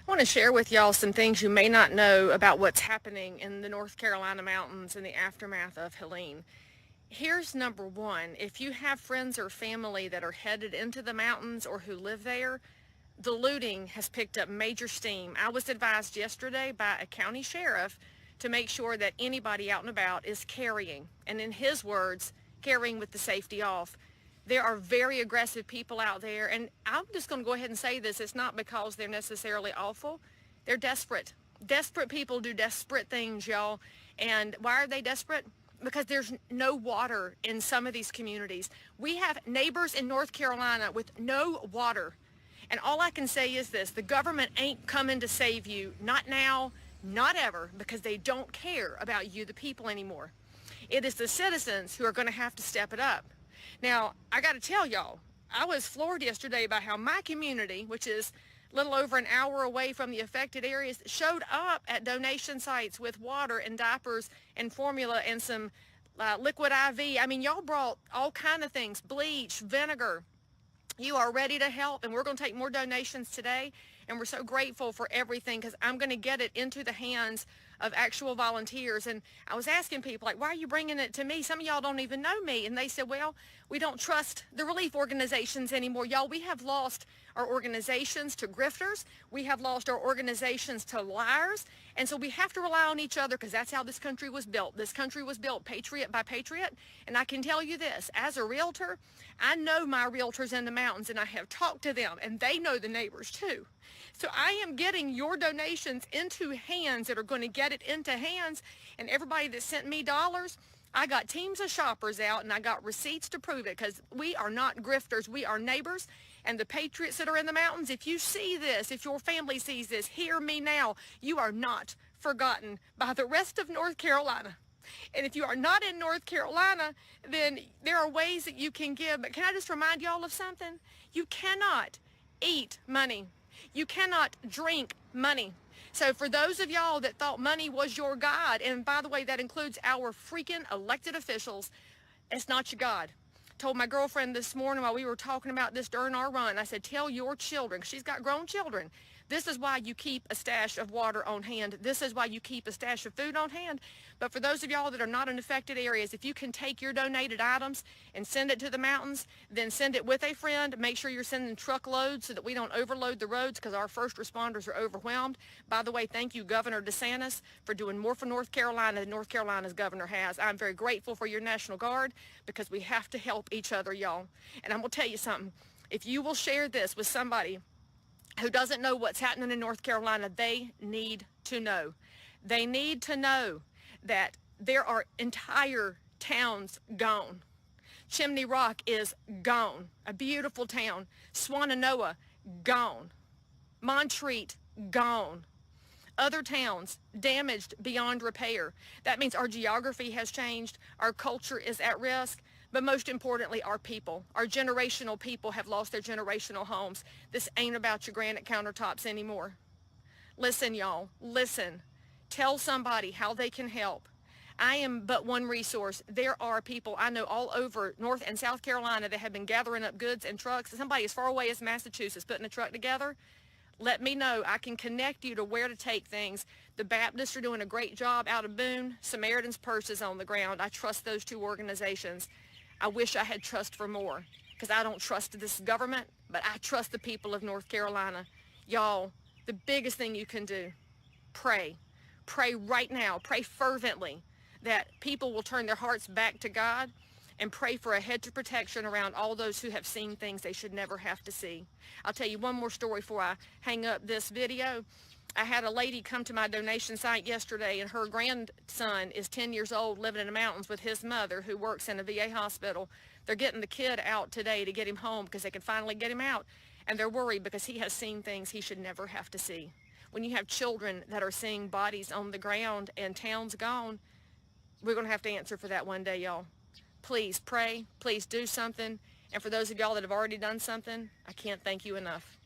I want to share with y'all some things you may not know about what's happening in the North Carolina mountains in the aftermath of Helene. Here's number one. If you have friends or family that are headed into the mountains or who live there, the looting has picked up major steam. I was advised yesterday by a county sheriff to make sure that anybody out and about is carrying, and in his words, carrying with the safety off. There are very aggressive people out there, and I'm just going to go ahead and say this. It's not because they're necessarily awful. They're desperate. Desperate people do desperate things, y'all. And why are they desperate? Because there's no water in some of these communities. We have neighbors in North Carolina with no water. And all I can say is this: the government ain't coming to save you. Not now, not ever, because they don't care about you, the people, anymore. It is the citizens who are going to have to step it up. Now, I got to tell y'all, I was floored yesterday by how my community, which is a little over an hour away from the affected areas, showed up at donation sites with water and diapers and formula and some liquid IV. I mean, y'all brought all kind of things: bleach, vinegar. You are ready to help, and we're going to take more donations today, and we're so grateful for everything, because I'm going to get it into the hands of actual volunteers. And I was asking people, like, why are you bringing it to me? Some of y'all don't even know me. And they said, well, we don't trust the relief organizations anymore. Y'all, we have lost our organizations to grifters. We have lost our organizations to liars. And so we have to rely on each other, because that's how this country was built. This country was built patriot by patriot. And I can tell you this, as a realtor, I know my realtors in the mountains, and I have talked to them, and they know the neighbors too. So I am getting your donations into hands that are going to get it into hands. And everybody that sent me dollars, I got teams of shoppers out, and I got receipts to prove it, because we are not grifters. We are neighbors. And the patriots that are in the mountains, if you see this, if your family sees this, hear me now. You are not forgotten by the rest of North Carolina. And if you are not in North Carolina, then there are ways that you can give. But can I just remind y'all of something? You cannot eat money. You cannot drink money. So for those of y'all that thought money was your God, and by the way, that includes our freaking elected officials, it's not your God. Told my girlfriend this morning while we were talking about this during our run, I said, tell your children, 'cause she's got grown children, this is why you keep a stash of water on hand. This is why you keep a stash of food on hand. But for those of y'all that are not in affected areas, if you can take your donated items and send it to the mountains, then send it with a friend. Make sure you're sending truckloads so that we don't overload the roads, because our first responders are overwhelmed. By the way, thank you, Governor DeSantis, for doing more for North Carolina than North Carolina's governor has. I'm very grateful for your National Guard, because we have to help each other, y'all. And I'm going to tell you something. If you will share this with somebody who doesn't know what's happening in North Carolina, they need to know. They need to know that there are entire towns gone. Chimney Rock is gone, a beautiful town. Swannanoa, gone. Montreat, gone. Other towns damaged beyond repair. That means our geography has changed, our culture is at risk, but most importantly, our people, our generational people have lost their generational homes. This ain't about your granite countertops anymore. Listen, y'all, listen. Tell somebody how they can help. I am but one resource. There are people I know all over North and South Carolina that have been gathering up goods and trucks. Somebody as far away as Massachusetts putting a truck together. Let me know. I can connect you to where to take things. The Baptists are doing a great job out of Boone. Samaritan's Purse is on the ground. I trust those two organizations. I wish I had trust for more, because I don't trust this government, but I trust the people of North Carolina. Y'all, the biggest thing you can do, pray. Pray right now. Pray fervently that people will turn their hearts back to God, and pray for a hedge of protection around all those who have seen things they should never have to see. I'll tell you one more story before I hang up this video. I had a lady come to my donation site yesterday, and her grandson is 10 years old, living in the mountains with his mother, who works in a VA hospital. They're getting the kid out today to get him home, because they can finally get him out. And they're worried because he has seen things he should never have to see. When you have children that are seeing bodies on the ground and towns gone, we're going to have to answer for that one day, y'all. Please pray. Please do something. And for those of y'all that have already done something, I can't thank you enough.